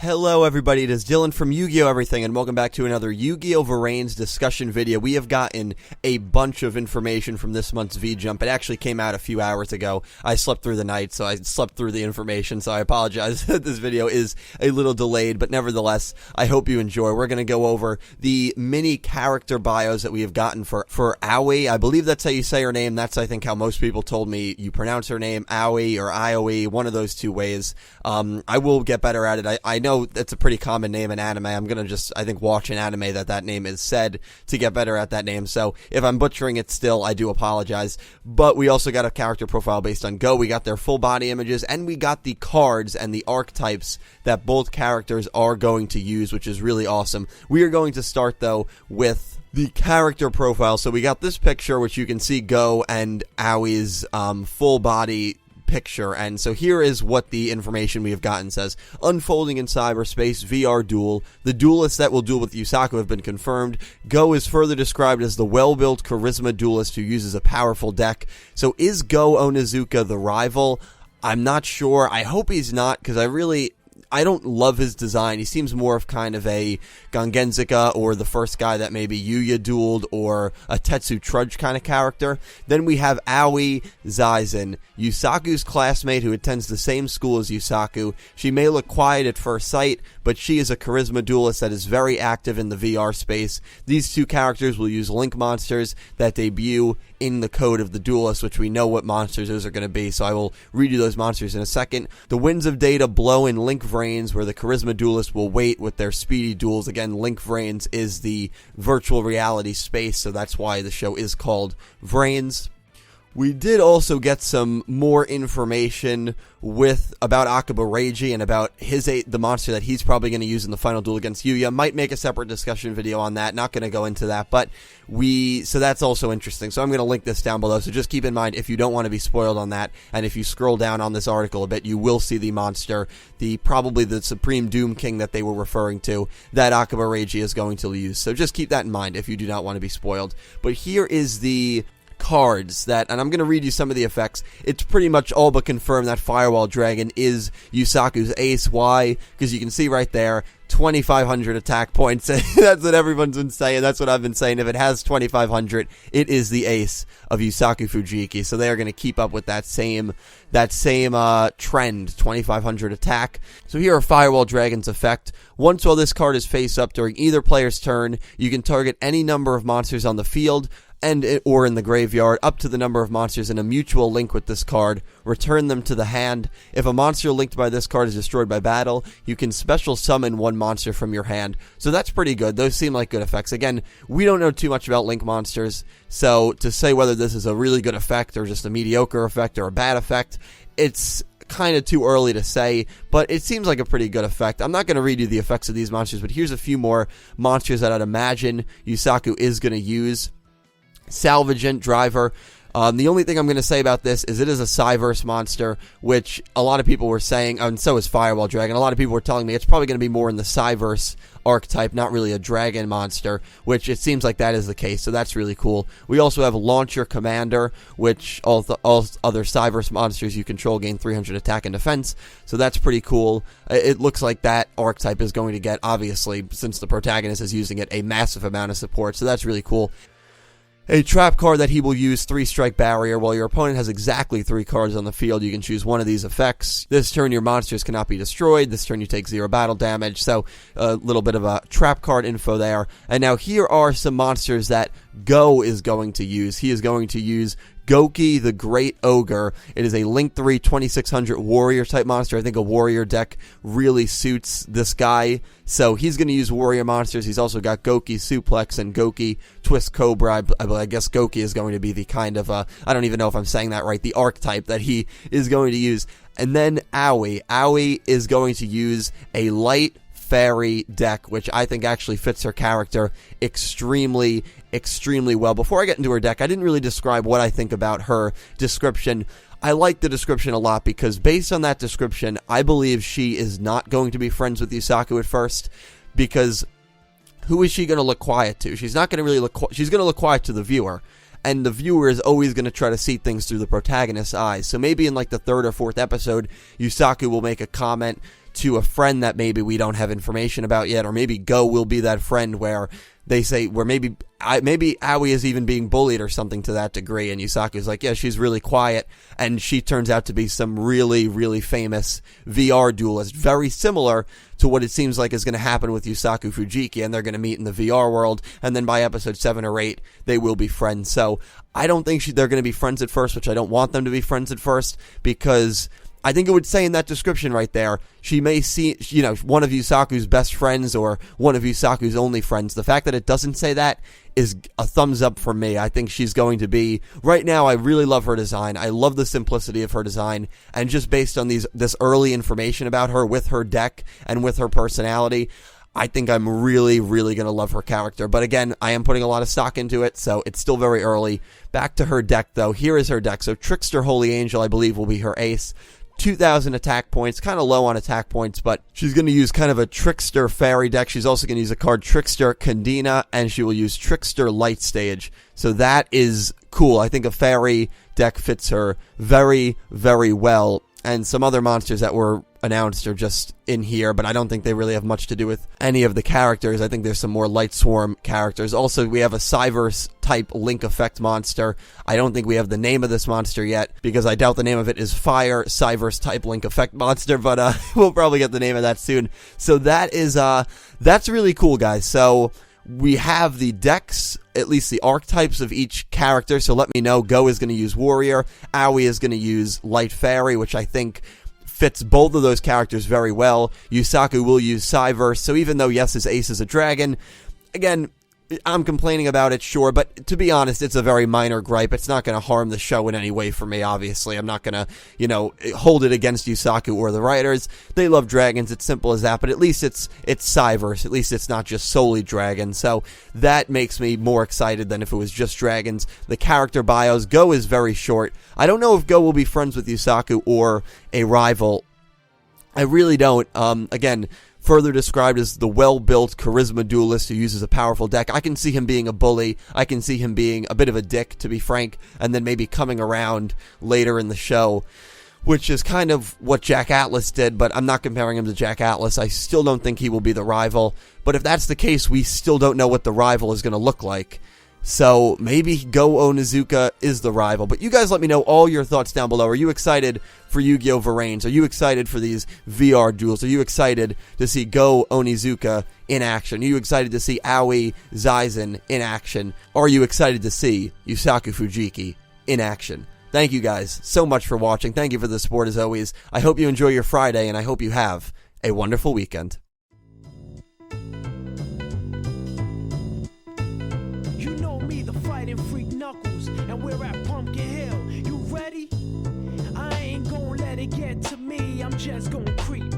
Hello everybody, it is Dylan from Yugioh Everything, and welcome back to another Yugioh VRains discussion video. We have gotten a bunch of information from this month's V-Jump. It actually came out a few hours ago. I slept through the night, so I slept through the information, so I apologize that this video is a little delayed, but nevertheless, I hope you enjoy. We're going to go over the mini character bios that we have gotten for Aois. I believe that's how you say her name. That's, I think, how most people told me you pronounce her name, Aois or Aois, one of those two ways. I will get better at it. I know that's a pretty common name in anime. I'm gonna just, I think, watch an anime that name is said to get better at that name. So if I'm butchering it still, I do apologize. But we also got a character profile based on Go. We got their full body images, and we got the cards and the archetypes that both characters are going to use, which is really awesome. We are going to start, though, with the character profile. So we got this picture, which you can see Go and Aoi's full body picture, and so here is what the information we have gotten says. Unfolding in cyberspace, VR duel. The duelists that will duel with Yusaku have been confirmed. Go is further described as the well-built charisma duelist who uses a powerful deck. So is Go Onizuka the rival? I'm not sure. I hope he's not, because I don't love his design. He seems more of kind of a Gangenzika or the first guy that maybe Yuya dueled, or a Tetsu Trudge kind of character. Then we have Aoi Zaisen, Yusaku's classmate who attends the same school as Yusaku. She may look quiet at first sight, but she is a charisma duelist that is very active in the VR space. These two characters will use link monsters that debut in the code of the duelist, which we know what monsters those are going to be, so I will read you those monsters in a second. The winds of data blow in Link VRains, where the charisma duelist will wait with their speedy duels. Again, Link VRains is the virtual reality space, so that's why the show is called VRains. We did also get some more information about Akiba Reiji and about the monster that he's probably going to use in the final duel against Yuya. Might make a separate discussion video on that. Not going to go into that, but so that's also interesting. So I'm going to link this down below. So just keep in mind, if you don't want to be spoiled on that, and if you scroll down on this article a bit, you will see the monster, probably the Supreme Doom King that they were referring to, that Akiba Reiji is going to use. So just keep that in mind if you do not want to be spoiled. But here is the cards and I'm going to read you some of the effects. It's pretty much all but confirmed that Firewall Dragon is Yusaku's ace. Why? Because you can see right there, 2,500 attack points. That's what everyone's been saying. That's what I've been saying. If it has 2,500, it is the ace of Yusaku Fujiki. So they are going to keep up with that same trend, 2,500 attack. So here are Firewall Dragon's effect. Once while this card is face up during either player's turn, you can target any number of monsters on the field or in the graveyard, up to the number of monsters in a mutual link with this card. Return them to the hand. If a monster linked by this card is destroyed by battle, you can special summon one monster from your hand. So that's pretty good. Those seem like good effects. Again, we don't know too much about link monsters, so to say whether this is a really good effect or just a mediocre effect or a bad effect, it's kind of too early to say, but it seems like a pretty good effect. I'm not going to read you the effects of these monsters, but here's a few more monsters that I'd imagine Yusaku is going to use. Salvagent Driver. The only thing I'm going to say about this is it is a Cyverse monster, which a lot of people were saying, and so is Firewall Dragon. A lot of people were telling me it's probably going to be more in the Cyverse archetype, not really a dragon monster, which it seems like that is the case, so that's really cool. We also have Launcher Commander, which all other Cyverse monsters you control gain 300 attack and defense, so that's pretty cool. It looks like that archetype is going to get, obviously, since the protagonist is using it, a massive amount of support, so that's really cool. A trap card that he will use, 3-strike barrier. While your opponent has exactly 3 cards on the field, you can choose one of these effects. This turn your monsters cannot be destroyed. This turn you take 0 battle damage. So a little bit of a trap card info there. And now here are some monsters that Go is going to use. He is going to use Goki the Great Ogre. It is a Link 3 2600 warrior type monster. I think a warrior deck really suits this guy, so he's going to use warrior monsters. He's also got Goki Suplex and Goki Twist Cobra. I guess Goki is going to be the kind of I don't even know if I'm saying that right, the archetype that he is going to use. And then Aoi. Aoi is going to use a light fairy deck, which I think actually fits her character extremely well. Before I get into her deck, I didn't really describe what I think about her description. I like the description a lot because based on that description, I believe she is not going to be friends with Yusaku at first, because who is she going to look quiet to? She's not going to really she's going to look quiet to the viewer. and the viewer is always going to try to see things through the protagonist's eyes. So maybe in like the third or fourth episode, Yusaku will make a comment to a friend that maybe we don't have information about yet, or maybe Go will be that friend where they say, where maybe Aoi is even being bullied or something to that degree, and Yusaku's like, yeah, she's really quiet, and she turns out to be some really, really famous VR duelist, very similar to what it seems like is going to happen with Yusaku Fujiki, and they're going to meet in the VR world, and then by episode 7 or 8, they will be friends. So I don't think they're going to be friends at first, which I don't want them to be friends at first, because I think it would say in that description right there, she may see, one of Yusaku's best friends or one of Yusaku's only friends. The fact that it doesn't say that is a thumbs up for me. I think she's going to be, right now, I really love her design. I love the simplicity of her design, and just based on this early information about her with her deck and with her personality, I think I'm really, really going to love her character. But again, I am putting a lot of stock into it, so it's still very early. Back to her deck, though. Here is her deck. So Trickster Holy Angel, I believe, will be her ace. 2,000 attack points, kind of low on attack points, but she's going to use kind of a Trickster Fairy deck. She's also going to use a card Trickster Kandina, and she will use Trickster Light Stage. So that is cool. I think a Fairy deck fits her very, very well. And some other monsters that were announced are just in here, but I don't think they really have much to do with any of the characters. I think there's some more Light Swarm characters. Also, we have a Cyverse type Link Effect monster. I don't think we have the name of this monster yet, because I doubt the name of it is Fire Cyverse type Link Effect monster, but we'll probably get the name of that soon. So that is, that's really cool, guys. So we have the decks, at least the archetypes of each character, so let me know. Go is going to use Warrior, Aoi is going to use Light Fairy, which I think fits both of those characters very well. Yusaku will use Cyverse, so even though, yes, his ace is a dragon, again, I'm complaining about it, sure, but to be honest, it's a very minor gripe. It's not going to harm the show in any way for me, obviously. I'm not going to, hold it against Yusaku or the writers. They love dragons, it's simple as that, but at least it's Cyverse. At least it's not just solely dragons, so that makes me more excited than if it was just dragons. The character bios, Go is very short. I don't know if Go will be friends with Yusaku or a rival. I really don't. Again, further described as the well-built charisma duelist who uses a powerful deck. I can see him being a bully. I can see him being a bit of a dick, to be frank, and then maybe coming around later in the show, which is kind of what Jack Atlas did, but I'm not comparing him to Jack Atlas. I still don't think he will be the rival, but if that's the case, we still don't know what the rival is going to look like. So maybe Go Onizuka is the rival. But you guys let me know all your thoughts down below. Are you excited for Yugioh VRains? Are you excited for these VR duels? Are you excited to see Go Onizuka in action? Are you excited to see Aoi Zaizen in action? Are you excited to see Yusaku Fujiki in action? Thank you guys so much for watching. Thank you for the support as always. I hope you enjoy your Friday, and I hope you have a wonderful weekend. Freak Knuckles, and we're at Pumpkin Hill. You ready? I ain't gonna let it get to me. I'm just gonna creep